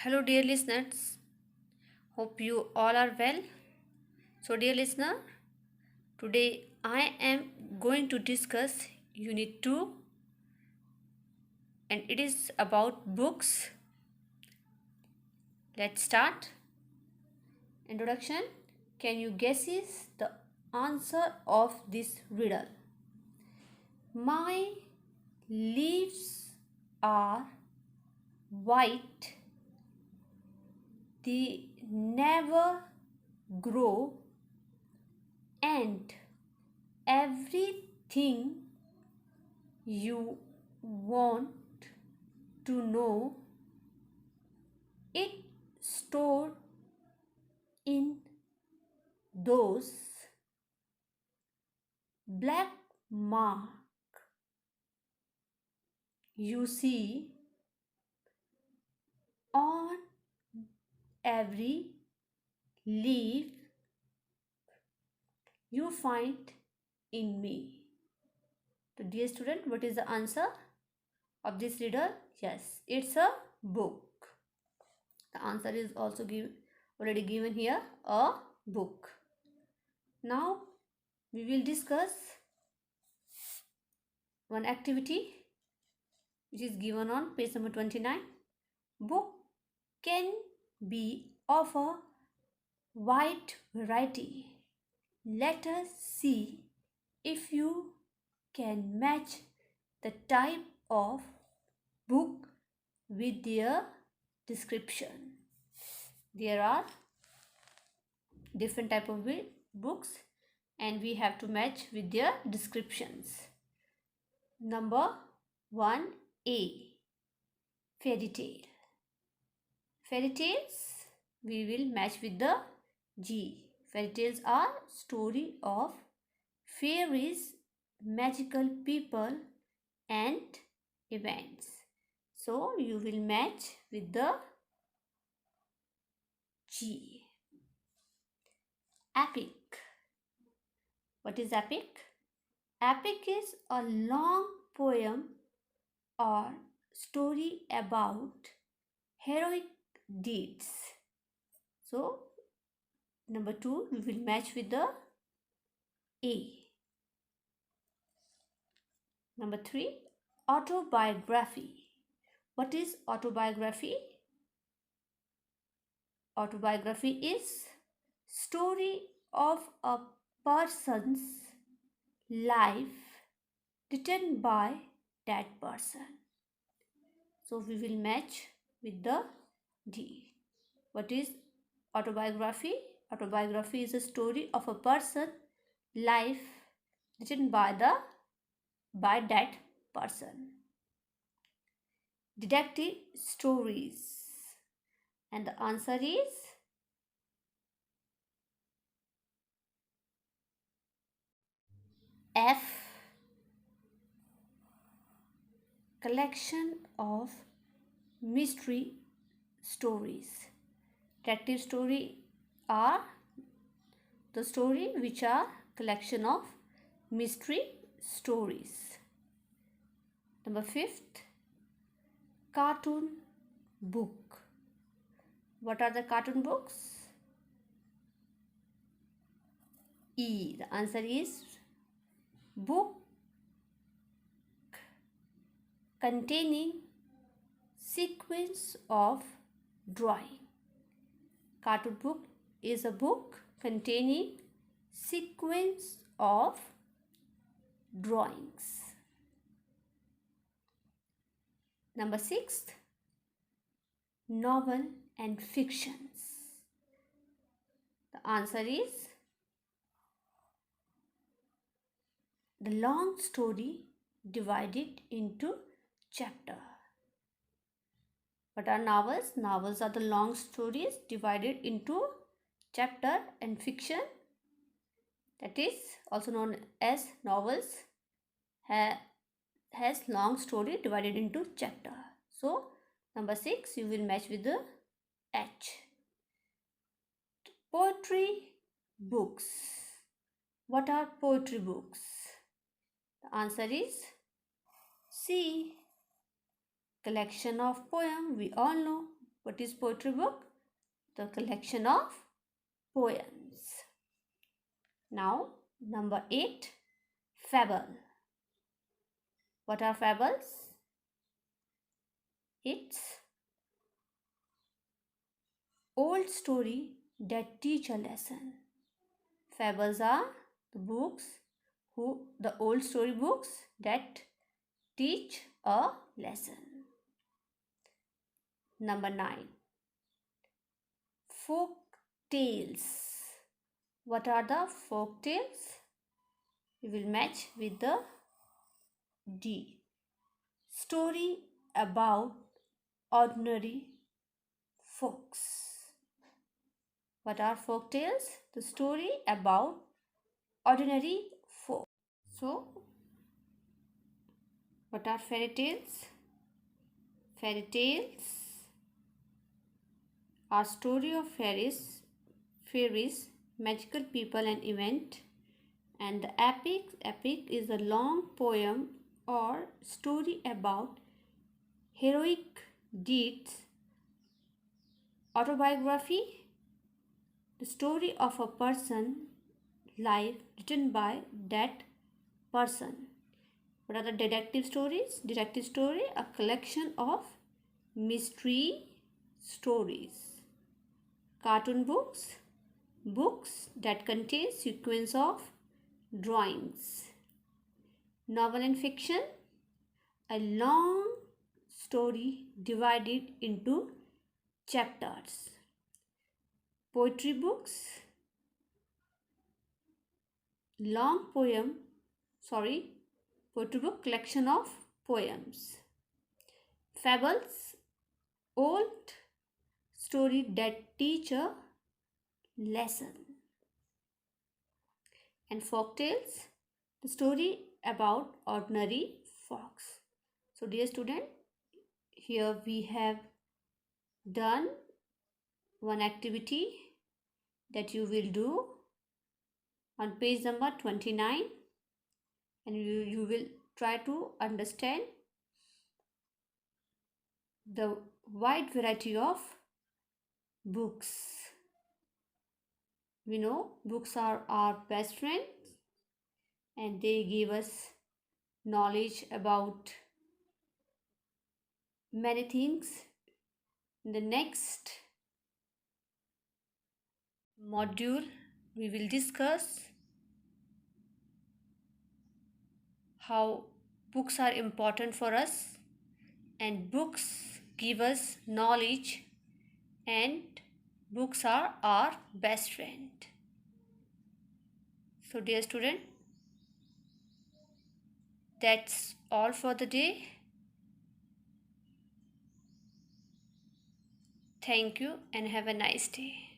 Hello, dear listeners. Hope you all are well. So, dear listener, today I am going to discuss Unit 2 and it is about books. Let's start. Introduction. Can you guess the answer of this riddle? My leaves are white. They never grow and everything you want to know it stored in those black mark you see on every leaf you find in me. So dear student, what is the answer of this riddle? Yes, it's a book. The answer is also already given here, a book. Now we will discuss one activity which is given on page number 29. Book can be of a wide variety. Let us see if you can match the type of book with their description. There are different type of books and we have to match with their descriptions. Number 1A, fairy tale. Fairy tales we will match with the G. Fairy tales are story of fairies, magical people and events. So you will match with the G. Epic. What is epic? Epic is a long poem or story about heroic deeds. So number 2 we will match with the A. Number 3, autobiography. What is autobiography? Autobiography is story of a person's life written by that person. So we will match with the D. What is autobiography? Autobiography is a story of a person life written by that person. Detective stories, and the answer is F. Collection of mystery stories. Detective story are the story which are collection of mystery stories. Number 5th, cartoon book. What are the cartoon books? E. The answer is book containing sequence of drawing. Cartoon book is a book containing sequence of drawings. Number 6th, novel and fictions. The answer is the long story divided into chapter. What are novels? Novels are the long stories divided into chapter, and fiction, that is also known as novels, has long story divided into chapter. So number 6 you will match with the H. Poetry books. What are poetry books? The answer is C. Collection of poem. We all know What is poetry book? The collection of poems. Now, number 8, fable. What are fables? It's old story that teach a lesson. Fables are the old story books that teach a lesson. Number 9, folk tales. What are the folk tales? We will match with the D. Story about ordinary folks. What are folk tales? The story about ordinary folk. So, what are fairy tales? Fairy tales are story of fairies, magical people and event. And the epic is a long poem or story about heroic deeds, autobiography, the story of a person life written by that person. What are the detective stories? Detective story, a collection of mystery stories. Cartoon books, books that contain sequence of drawings. Novel and fiction, a long story divided into chapters. Poetry books, poetry book collection of poems. Fables, old story that teach a lesson. And folk tales, the story about ordinary folks. So dear student, here we have done one activity that you will do on page number 29, and you will try to understand the wide variety of books. We know books are our best friends and they give us knowledge about many things. In the next module, we will discuss how books are important for us and books give us knowledge and books are our best friend. So dear student, that's all for the day. Thank you and have a nice day.